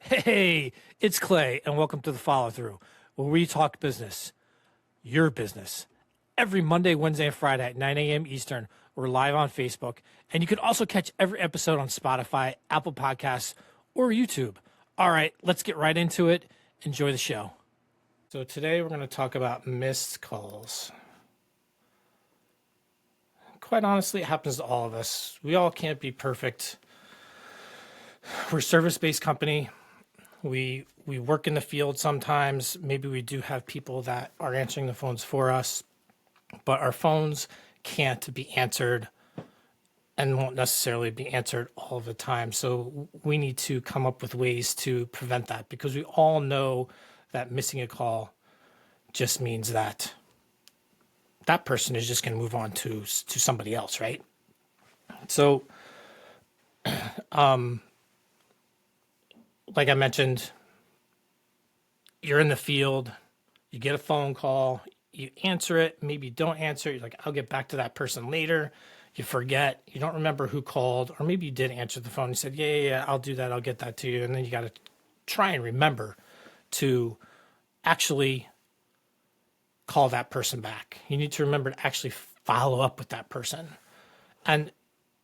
Hey, it's Clay, and welcome to the Follow Through, where we talk business, your business. Every Monday, Wednesday, and Friday at 9 a.m. Eastern, we're live on Facebook, and you can also catch every episode on Spotify, Apple Podcasts, or YouTube. All right, let's get right into it. Enjoy the show. So today we're going to talk about missed calls. Quite honestly, it happens to all of us. We all can't be perfect. We're a service-based company. We work in the field sometimes. Maybe we do have people that are answering the phones for us, but our phones can't be answered and won't necessarily be answered all the time. So we need to come up with ways to prevent that, because we all know that missing a call just means that that person is just going to move on to somebody else, right? So, like I mentioned, you're in the field, you get a phone call, you answer it, maybe you don't answer it, you're like, I'll get back to that person later. You forget, you don't remember who called, or maybe you did answer the phone. You said, yeah, I'll do that, I'll get that to you. And then you got to try and remember to actually call that person back. You need to remember to actually follow up with that person. And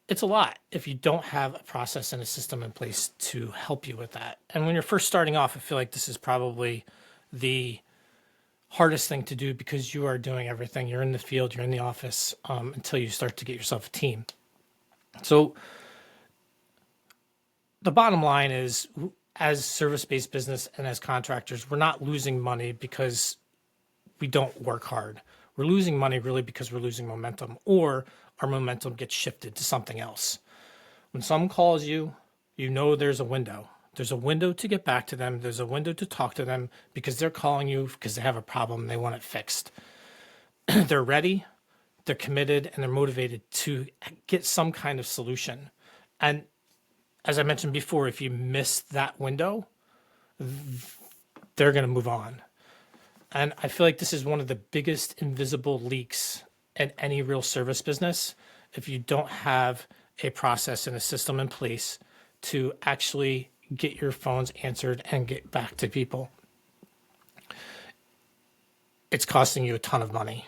it's a lot if you don't have a process and a system in place to help you with that. And when you're first starting off, I feel like this is probably the hardest thing to do, because you are doing everything. You're in the field, you're in the office, until you start to get yourself a team. So the bottom line is, as service-based business and as contractors, we're not losing money because we don't work hard. We're losing money really because we're losing momentum, or our momentum gets shifted to something else. When someone calls you, you know there's a window. There's a window to get back to them. There's a window to talk to them, because they're calling you because they have a problem and they want it fixed. They're ready, they're committed, and they're motivated to get some kind of solution. And as I mentioned before, if you miss that window, they're going to move on. And I feel like this is one of the biggest invisible leaks in any real service business. If you don't have a process and a system in place to actually get your phones answered and get back to people, it's costing you a ton of money.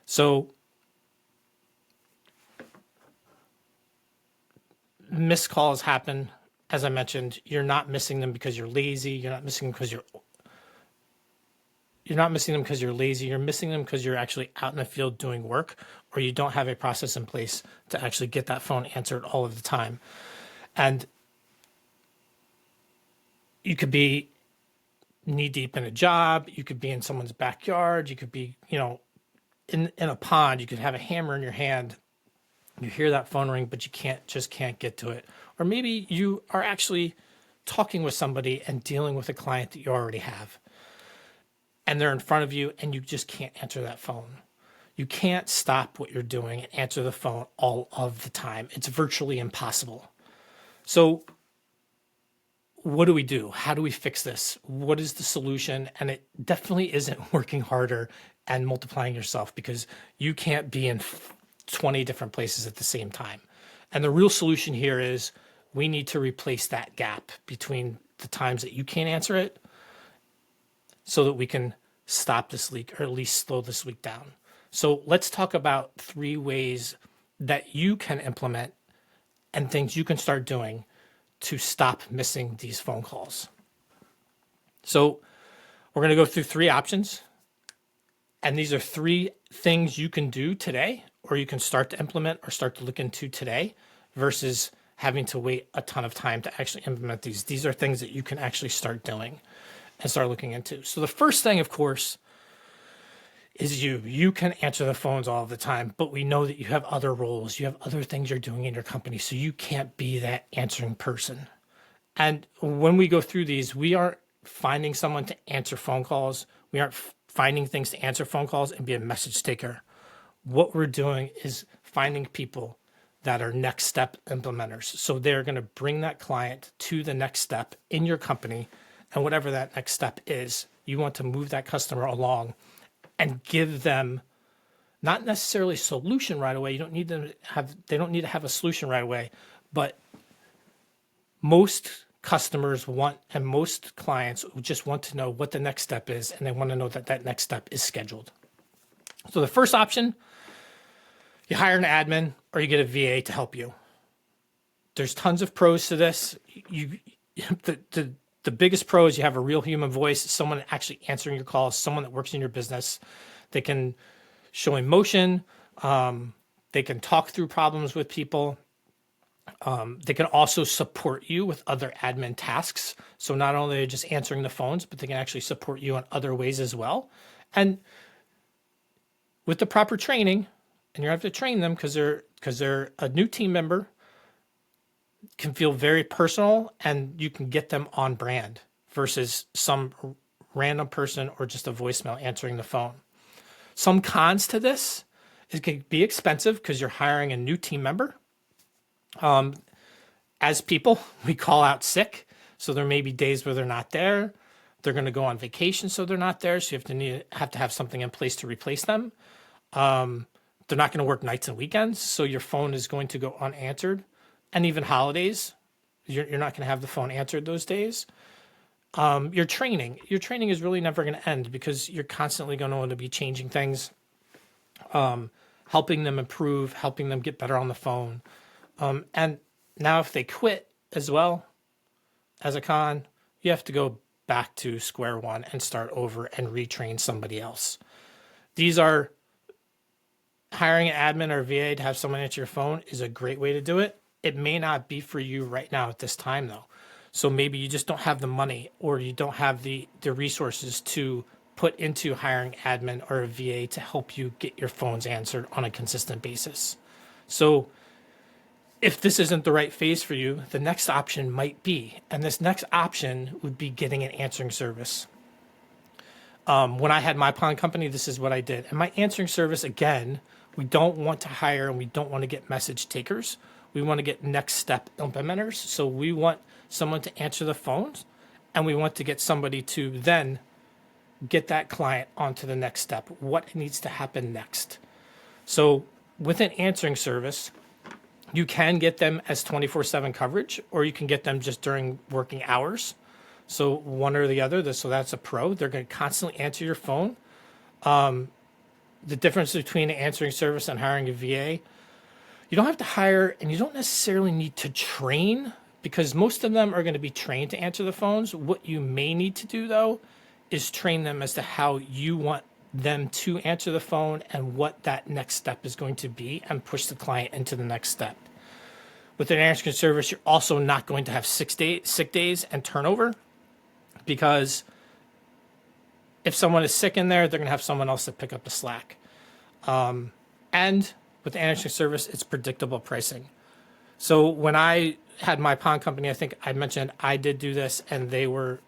So missed calls happen. As I mentioned, you're not missing them because you're lazy. You're not missing them because you're not missing them because you're lazy. You're missing them because you're actually out in the field doing work, or you don't have a process in place to actually get that phone answered all of the time. And you could be knee deep in a job. You could be in someone's backyard. You could be, in a pond. You could have a hammer in your hand. You hear that phone ring, but you can't get to it. Or maybe you are actually talking with somebody and dealing with a client that you already have, and they're in front of you, and you just can't answer that phone. You can't stop what you're doing and answer the phone all of the time. It's virtually impossible. So what do we do? How do we fix this? What is the solution? And it definitely isn't working harder and multiplying yourself, because you can't be in 20 different places at the same time. And the real solution here is, we need to replace that gap between the times that you can't answer it, so that we can stop this leak, or at least slow this leak down. So let's talk about 3 ways that you can implement and things you can start doing to stop missing these phone calls. So we're going to go through 3 options. And these are 3 things you can do today, or you can start to implement or start to look into today, versus having to wait a ton of time to actually implement these. These are things that you can actually start doing and start looking into. So the first thing, of course, is you can answer the phones all the time, but we know that you have other roles. You have other things you're doing in your company, so you can't be that answering person. And when we go through these, we aren't finding someone to answer phone calls. We aren't finding things to answer phone calls and be a message taker. What we're doing is finding people that are next step implementers. So they're going to bring that client to the next step in your company. And whatever that next step is, you want to move that customer along and give them not necessarily a solution right away. They don't need to have a solution right away, but most customers want, and most clients just want to know what the next step is, and they want to know that that next step is scheduled. So the first option, you hire an admin or you get a VA to help you. There's tons of pros to this. The biggest pro is you have a real human voice, someone actually answering your calls, someone that works in your business. They can show emotion. They can talk through problems with people. They can also support you with other admin tasks. So not only are they just answering the phones, but they can actually support you in other ways as well. And with the proper training, and you have to train them because they're a new team member, can feel very personal, and you can get them on brand versus some random person or just a voicemail answering the phone. Some cons to this is it can be expensive because you're hiring a new team member. As people, we call out sick, so there may be days where they're not there. They're going to go on vacation, so they're not there. So you have to have something in place to replace them. They're not going to work nights and weekends, so your phone is going to go unanswered. And even holidays, you're not going to have the phone answered those days. Your training is really never going to end because you're constantly going to want to be changing things, helping them improve, helping them get better on the phone. And now if they quit as well as a con, you have to go back to square one and start over and retrain somebody else. These are hiring an admin or VA to have someone answer your phone is a great way to do it. It may not be for you right now at this time though. So maybe you just don't have the money or you don't have the resources to put into hiring admin or a VA to help you get your phones answered on a consistent basis. So if this isn't the right phase for you, the next option might be, and this next option would be getting an answering service. When I had my pawn company, this is what I did. And my answering service, again, we don't want to hire and we don't want to get message takers. We want to get next step implementers. So we want someone to answer the phones, and we want to get somebody to then get that client onto the next step. What needs to happen next? So with an answering service, you can get them as 24/7 coverage, or you can get them just during working hours. So one or the other. So that's a pro. They're going to constantly answer your phone. The difference between an answering service and hiring a VA, you don't have to hire and you don't necessarily need to train because most of them are going to be trained to answer the phones. What you may need to do, though, is train them as to how you want them to answer the phone and what that next step is going to be and push the client into the next step. With an answering service, you're also not going to have sick days and turnover because if someone is sick in there, they're going to have someone else to pick up the slack. And with the answering service, it's predictable pricing. So when I had my pawn company, I think I mentioned I did do this, and they were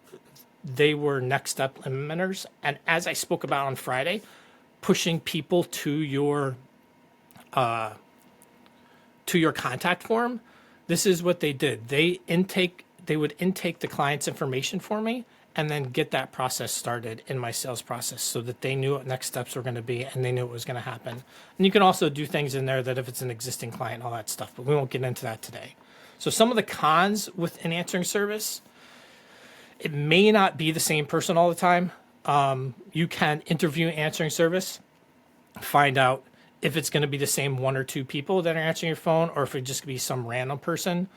next step implementers. And as I spoke about on Friday, pushing people to your contact form, this is what they did. They would intake the client's information for me and then get that process started in my sales process so that they knew what next steps were going to be and they knew what was going to happen. And you can also do things in there that if it's an existing client and all that stuff, but we won't get into that today. So some of the cons with an answering service, it may not be the same person all the time. You can interview an answering service, find out if it's going to be the same one or two people that are answering your phone or if it's just going to be some random person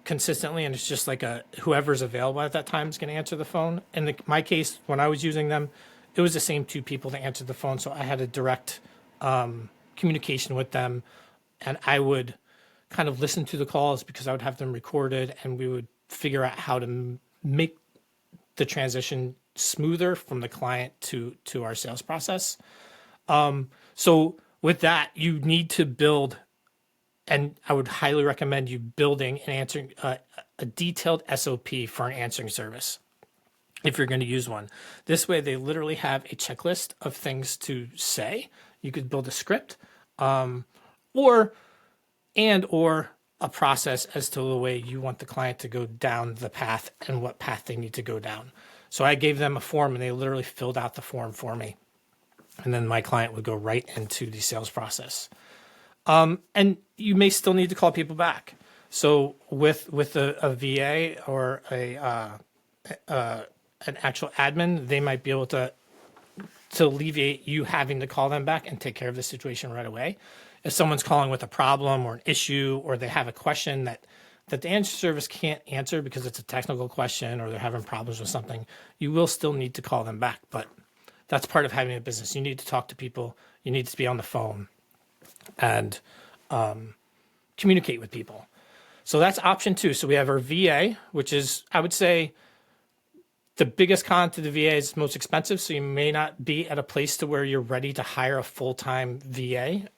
consistently, and it's just like whoever's available at that time is going to answer the phone. In my case, when I was using them, it was the same two people that answered the phone, so I had a direct communication with them, and I would kind of listen to the calls because I would have them recorded, and we would figure out how to make the transition smoother from the client to our sales process. So with that, you need to build, and I would highly recommend you building and answering a detailed SOP for an answering service if you're going to use one. This way, they literally have a checklist of things to say. You could build a script or a process as to the way you want the client to go down the path and what path they need to go down. So I gave them a form, and they literally filled out the form for me. And then my client would go right into the sales process. And you may still need to call people back. So with a VA or an actual admin, they might be able to alleviate you having to call them back and take care of the situation right away. If someone's calling with a problem or an issue, or they have a question that the answer service can't answer because it's a technical question, or they're having problems with something, you will still need to call them back. But that's part of having a business. You need to talk to people. You need to be on the phone and communicate with people. So that's option 2. So we have our VA, which is, I would say, the biggest con to the VA is most expensive. So you may not be at a place to where you're ready to hire a full-time VA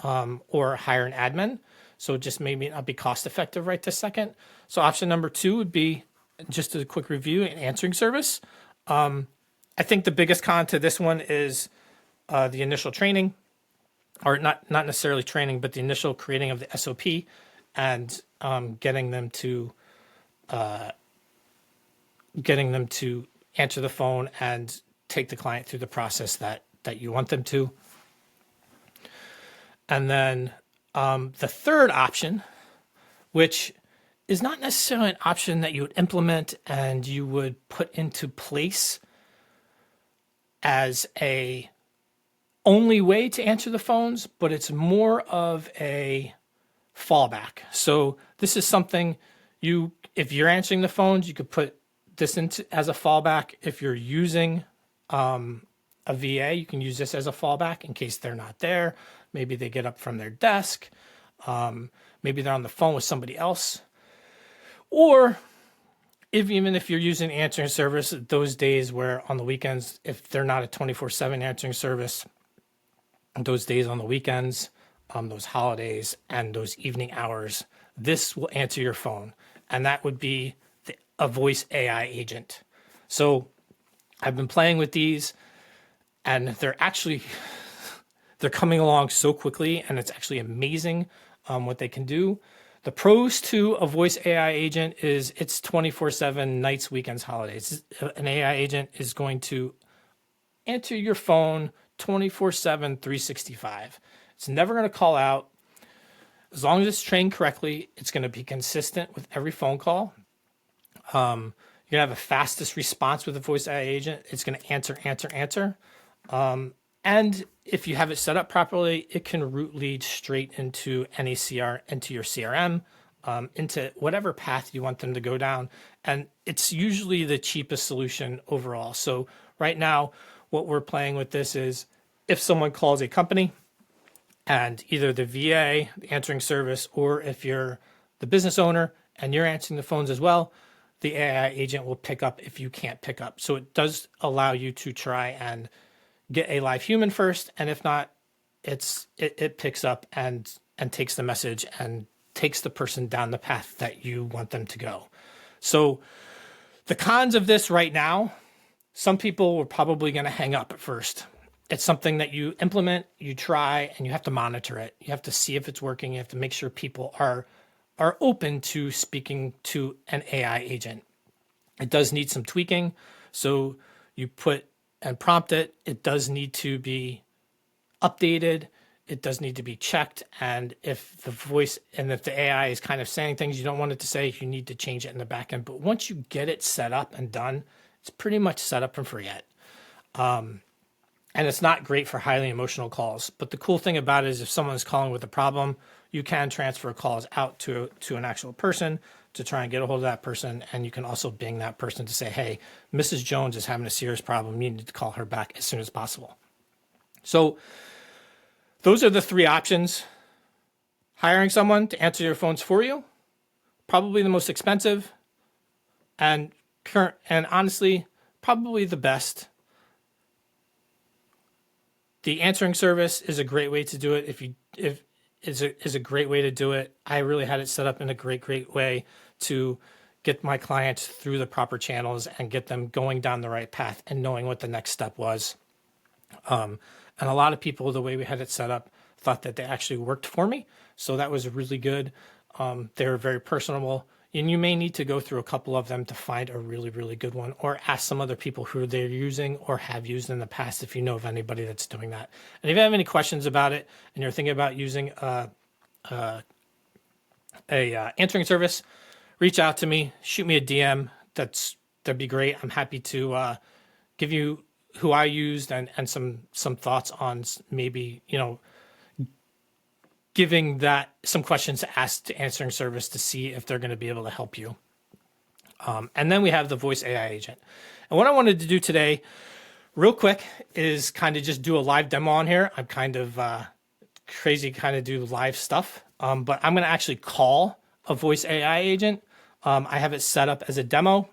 or hire an admin. So it just maybe not be cost effective right this second. So option number 2 would be, just a quick review, an answering service. I think the biggest con to this one is the initial training, or not necessarily training, but the initial creating of the SOP and getting them to answer the phone and take the client through the process that you want them to. And then the third option, which is not necessarily an option that you would implement and you would put into place as a only way to answer the phones, but it's more of a fallback. So this is something if you're answering the phones, you could put this into as a fallback. If you're using a VA, you can use this as a fallback in case they're not there. Maybe they get up from their desk. Maybe they're on the phone with somebody else. Or even if you're using answering service, those days where on the weekends, if they're not a 24/7 answering service, those days on the weekends, those holidays and those evening hours, this will answer your phone. And that would be a voice AI agent. So I've been playing with these, and they're coming along so quickly, and it's actually amazing what they can do. The pros to a voice AI agent is it's 24/7, nights, weekends, holidays. An AI agent is going to answer your phone 24/7, 365. It's never going to call out. As long as it's trained correctly, it's going to be consistent with every phone call. You're going to have the fastest response with a voice AI agent. It's going to answer. And if you have it set up properly, it can route leads straight into into your CRM, into whatever path you want them to go down. And it's usually the cheapest solution overall. So right now, what we're playing with this is if someone calls a company and either the VA, the answering service, or if you're the business owner and you're answering the phones as well, the AI agent will pick up if you can't pick up. So it does allow you to try and get a live human first, and if not, it picks up and takes the message and takes the person down the path that you want them to go. So the cons of this right now, some people were probably going to hang up at first. It's something that you implement, you try, and you have to monitor it. You have to see if it's working. You have to make sure people are open to speaking to an AI agent. It does need some tweaking. So you put and prompt it. It does need to be updated. It does need to be checked. And if the AI is kind of saying things you don't want it to say, you need to change it in the back end. But once you get it set up and done, it's pretty much set up and forget. And it's not great for highly emotional calls. But the cool thing about it is if someone is calling with a problem, you can transfer calls out to an actual person to try and get a hold of that person. And you can also bing that person to say, hey, Mrs. Jones is having a serious problem. You need to call her back as soon as possible. So those are the 3 options. Hiring someone to answer your phones for you, probably the most expensive, and honestly, probably the best. The answering service is a great way to do it. Is a great way to do it. I really had it set up in a great way to get my clients through the proper channels and get them going down the right path and knowing what the next step was. And a lot of people, the way we had it set up, thought that they actually worked for me. So that was really good. They were very personable. And you may need to go through a couple of them to find a really good one, or ask some other people who they're using or have used in the past if you know of anybody that's doing that. And if you have any questions about it and you're thinking about using a answering service, reach out to me, shoot me a DM. That'd be great. I'm happy to give you who I used and some thoughts on maybe, giving that some questions to ask to answering service to see if they're going to be able to help you. And then we have the voice AI agent. And what I wanted to do today, real quick, is kind of just do a live demo on here. I'm kind of crazy, kind of do live stuff, but I'm going to actually call a voice AI agent. I have it set up as a demo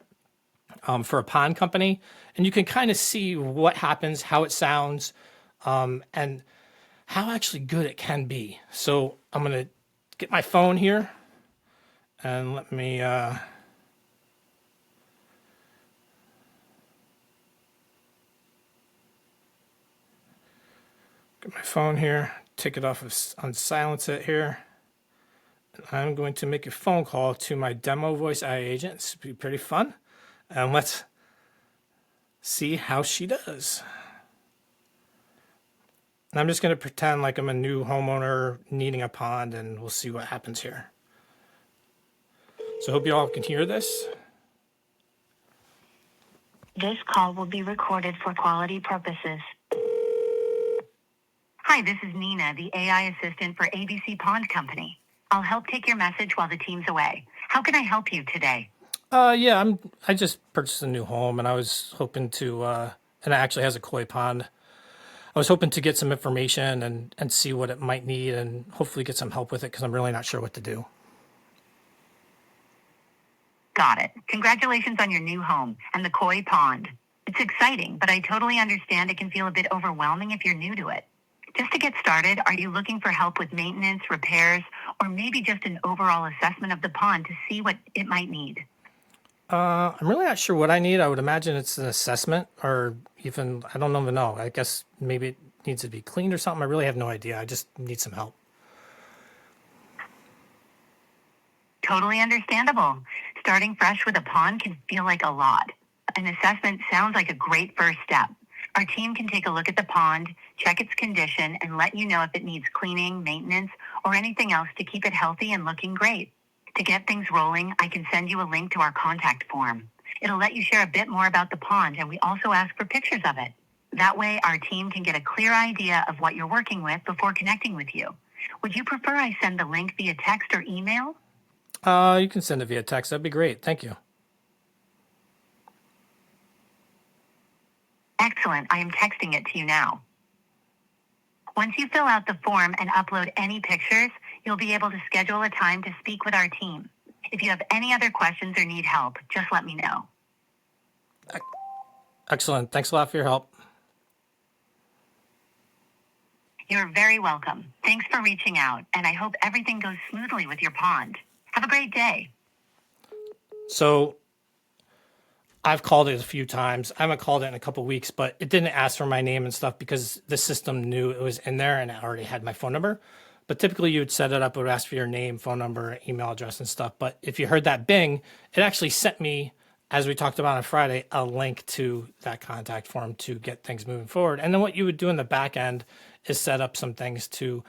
for a pond company, and you can kind of see what happens, how it sounds, and how actually good it can be. So I'm going to get my phone here and let me get my phone here, take it off of unsilence it here. And I'm going to make a phone call to my demo voice AI agent. This will be pretty fun. And let's see how she does. And I'm just going to pretend like I'm a new homeowner needing a pond, and we'll see what happens here. So I hope you all can hear this. This call will be recorded for quality purposes. Hi, this is Nina, the AI assistant for ABC Pond Company. I'll help take your message while the team's away. How can I help you today? I just purchased a new home, and I was hoping to, and it actually has a koi pond. I was hoping to get some information and see what it might need and hopefully get some help with it because I'm really not sure what to do. Got it. Congratulations on your new home and the koi pond. It's exciting, but I totally understand it can feel a bit overwhelming if you're new to it. Just to get started, are you looking for help with maintenance, repairs, or maybe just an overall assessment of the pond to see what it might need? I'm really not sure what I need. I would imagine it's an assessment or even, I don't even know. I guess maybe it needs to be cleaned or something. I really have no idea. I just need some help. Totally understandable. Starting fresh with a pond can feel like a lot. An assessment sounds like a great first step. Our team can take a look at the pond, check its condition, and let you know if it needs cleaning, maintenance, or anything else to keep it healthy and looking great. To get things rolling, I can send you a link to our contact form. It'll let you share a bit more about the pond, and we also ask for pictures of it. That way, our team can get a clear idea of what you're working with before connecting with you. Would you prefer I send the link via text or email? You can send it via text. That'd be great. Thank you. Excellent. I am texting it to you now. Once you fill out the form and upload any pictures, you'll be able to schedule a time to speak with our team. If you have any other questions or need help, just let me know. Excellent. Thanks a lot for your help. You're very welcome. Thanks for reaching out, and I hope everything goes smoothly with your pond. Have a great day. So I've called it a few times. I haven't called it in a couple of weeks, but it didn't ask for my name and stuff because the system knew it was in there and it already had my phone number. But typically you would set it up, it would ask for your name, phone number, email address and stuff. But if you heard that bing, it actually sent me, as we talked about on Friday, a link to that contact form to get things moving forward. And then what you would do in the back end is set up some things to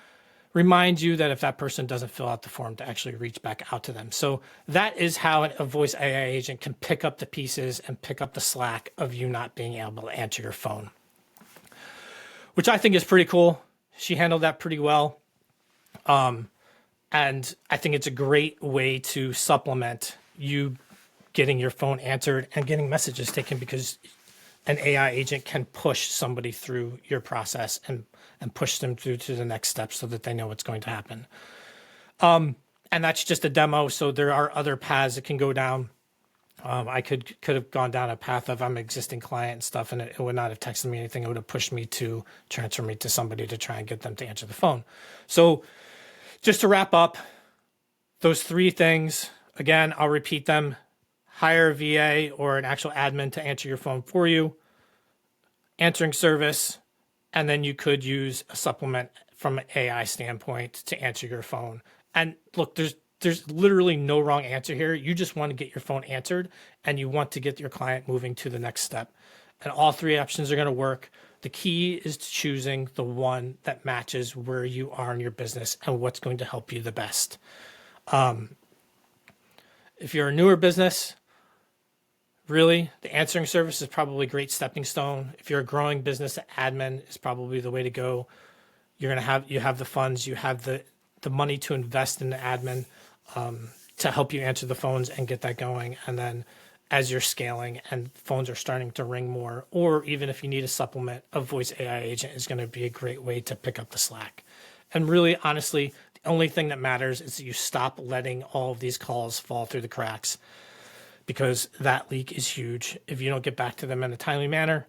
remind you that if that person doesn't fill out the form to actually reach back out to them. So that is how a voice AI agent can pick up the pieces and pick up the slack of you not being able to answer your phone, which I think is pretty cool. She handled that pretty well. And I think it's a great way to supplement you getting your phone answered and getting messages taken because an AI agent can push somebody through your process and push them through to the next step so that they know what's going to happen. And that's just a demo. So there are other paths that can go down. I could have gone down a path of I'm an existing client and stuff, and it would not have texted me anything. It would have pushed me to transfer me to somebody to try and get them to answer the phone. So just to wrap up, those three things, again, I'll repeat them. Hire a VA or an actual admin to answer your phone for you, answering service, and then you could use a supplement from an AI standpoint to answer your phone. And look, there's literally no wrong answer here. You just want to get your phone answered and you want to get your client moving to the next step. And all three options are going to work. The key is to choosing the one that matches where you are in your business and what's going to help you the best. If you're a newer business, really, the answering service is probably a great stepping stone. If you're a growing business, admin is probably the way to go. You have the funds, you have the money to invest in the admin to help you answer the phones and get that going. And then as you're scaling and phones are starting to ring more, or even if you need a supplement, a voice AI agent is going to be a great way to pick up the slack. And really, honestly, the only thing that matters is that you stop letting all of these calls fall through the cracks, because that leak is huge if you don't get back to them in a timely manner.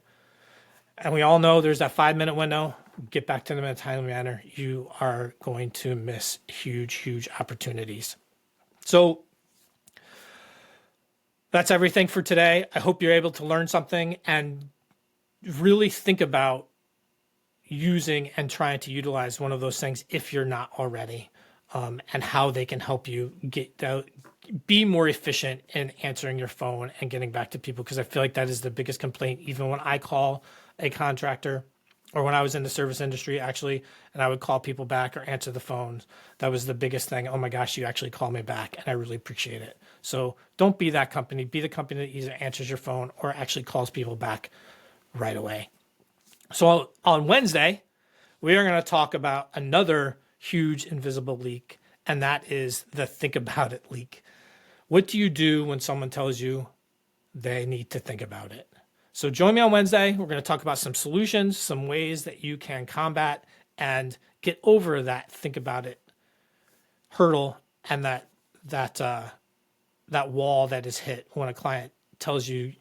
And we all know there's that 5-minute window. Get back to them in a timely manner. You are going to miss huge, huge opportunities. So that's everything for today. I hope you're able to learn something and really think about using and trying to utilize one of those things if you're not already, and how they can help you be more efficient in answering your phone and getting back to people. Because I feel like that is the biggest complaint. Even when I call a contractor, or when I was in the service industry, actually, and I would call people back or answer the phones, that was the biggest thing. Oh my gosh, you actually call me back, and I really appreciate it. So don't be that company. Be the company that either answers your phone or actually calls people back right away. So on Wednesday, we are going to talk about another huge invisible leak, and that is the think about it leak. What do you do when someone tells you they need to think about it? So join me on Wednesday. We're going to talk about some solutions, some ways that you can combat and get over that think about it hurdle and that wall that is hit when a client tells you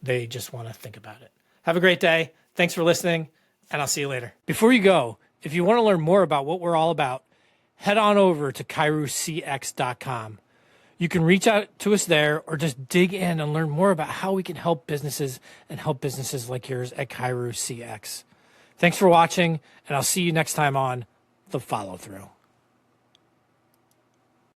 they just want to think about it. Have a great day. Thanks for listening, and I'll see you later. Before you go, if you want to learn more about what we're all about, head on over to kairocx.com. You can reach out to us there, or just dig in and learn more about how we can help businesses and help businesses like yours at Cairo CX. Thanks for watching, and I'll see you next time on The Follow Through.